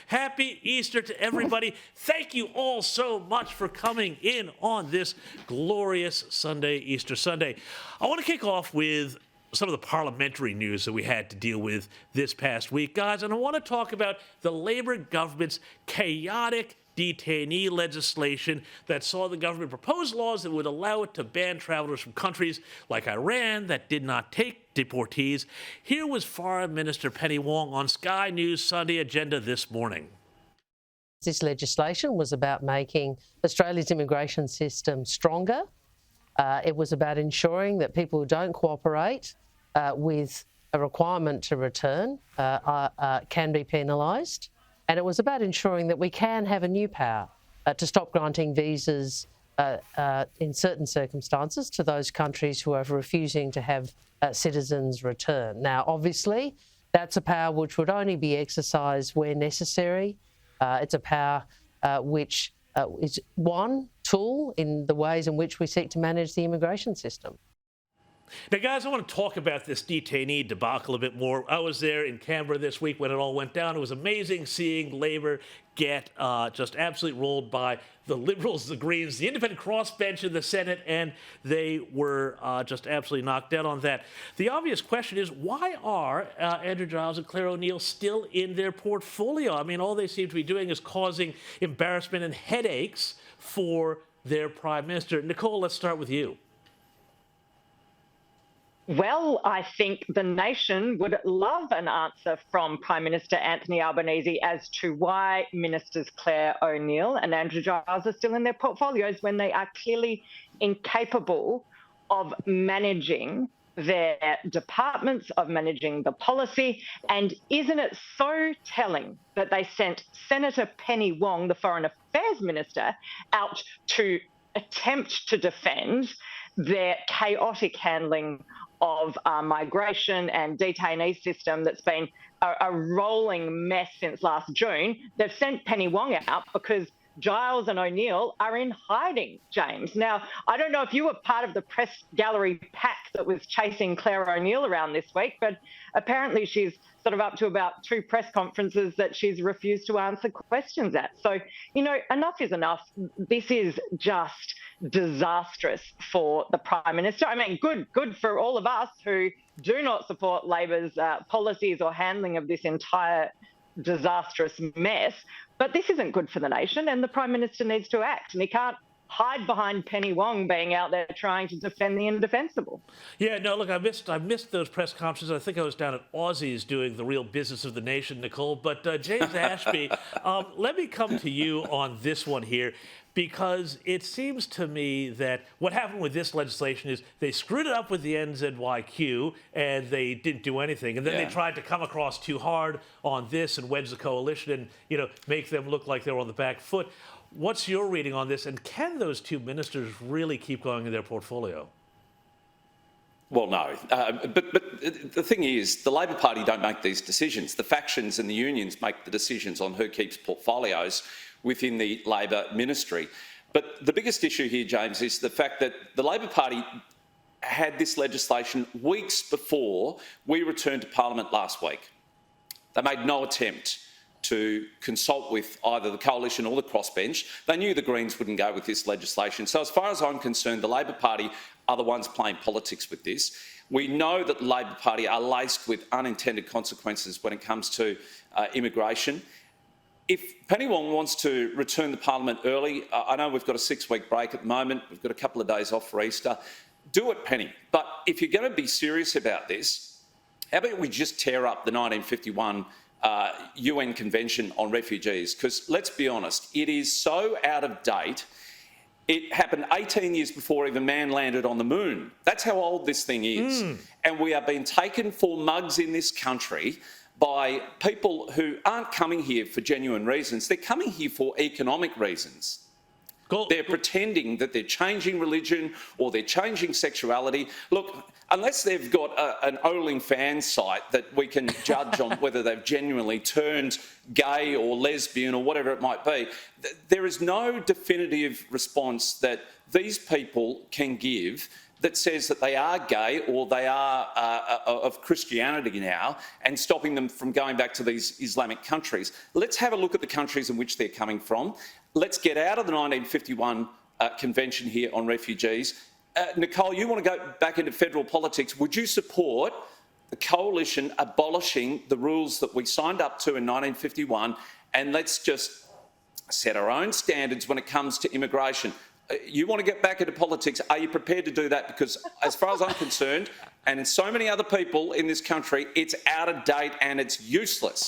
Happy Easter to everybody. Thank you all so much for coming in on this glorious Sunday, Easter Sunday. I want to kick off with some of the parliamentary news that we had to deal with this past week, guys, and I want to talk about the Labour government's chaotic detainee legislation that saw the government propose laws that would allow it to ban travelers from countries like Iran that did not take deportees. Here was Foreign Minister Penny Wong on Sky News Sunday Agenda this morning. This legislation was about making Australia's immigration system stronger. It was about ensuring that people who don't cooperate with a requirement to return can be penalised. And it was about ensuring that we can have a new power to stop granting visas in certain circumstances to those countries who are refusing to have citizens return. Now, obviously, that's a power which would only be exercised where necessary. It's a power which is one tool in the ways in which we seek to manage the immigration system. Now, guys, I want to talk about this detainee debacle a bit more. I was there in Canberra this week when it all went down. It was amazing seeing Labour get just absolutely rolled by the Liberals, the Greens, the independent crossbench in the Senate, and they were just absolutely knocked out on that. The obvious question is, why are Andrew Giles and Claire O'Neill still in their portfolio? I mean, all they seem to be doing is causing embarrassment and headaches for their Prime Minister. Nicole, let's start with you. Well, I think the nation would love an answer from Prime Minister Anthony Albanese as to why Ministers Claire O'Neill and Andrew Giles are still in their portfolios when they are clearly incapable of managing their departments, of managing the policy. And isn't it so telling that they sent Senator Penny Wong, the Foreign Affairs Minister, out to attempt to defend their chaotic handling of migration and detainee system that's been a rolling mess since last June. They've sent Penny Wong out because Giles and O'Neill are in hiding, James. Now, I don't know if you were part of the press gallery pack that was chasing Claire O'Neill around this week, but apparently she's sort of up to about 2 press conferences that she's refused to answer questions at. So, you know, enough is enough. This is just disastrous for the Prime Minister. I mean, good for all of us who do not support Labor's policies or handling of this entire disastrous mess. But this isn't good for the nation, and the Prime Minister needs to act. And he can't hide behind Penny Wong being out there trying to defend the indefensible. Yeah, no, look, I missed those press conferences. I think I was down at Aussies doing the real business of the nation, Nicole. But James Ashby, let me come to you on this one here, because it seems to me that what happened with this legislation is they screwed it up with the NZYQ and they didn't do anything. And then they tried to come across too hard on this and wedge the coalition and, you know, make them look like they were on the back foot. What's your reading on this? And can those 2 ministers really keep going in their portfolio? Well, no. But the thing is, the Labor Party don't make these decisions. The factions and the unions make the decisions on who keeps portfolios within the Labor ministry. But the biggest issue here, James, is the fact that the Labor Party had this legislation weeks before we returned to Parliament last week. They made no attempt to consult with either the coalition or the crossbench. They knew the Greens wouldn't go with this legislation. So as far as I'm concerned, the Labor Party are the ones playing politics with this. We know that the Labor Party are laced with unintended consequences when it comes to immigration. If Penny Wong wants to return to Parliament early, I know we've got a 6-week break at the moment, we've got a couple of days off for Easter, do it, Penny. But if you're going to be serious about this, how about we just tear up the 1951 UN Convention on Refugees? Because let's be honest, it is so out of date. It happened 18 years before even man landed on the moon. That's how old this thing is. And we are being taken for mugs in this country by people who aren't coming here for genuine reasons. They're coming here for economic reasons. They're pretending that they're changing religion or they're changing sexuality. Look, unless they've got an OnlyFans site that we can judge on whether they've genuinely turned gay or lesbian or whatever it might be, there is no definitive response that these people can give that says that they are gay or they are of Christianity now and stopping them from going back to these Islamic countries. Let's have a look at the countries in which they're coming from. Let's get out of the 1951 Convention here on refugees. Nicole, you want to go back into federal politics. Would you support the coalition abolishing the rules that we signed up to in 1951, and let's just set our own standards when it comes to immigration? You want to get back into politics. Are you prepared to do that? Because as far as I'm concerned, and so many other people in this country, it's out of date and it's useless.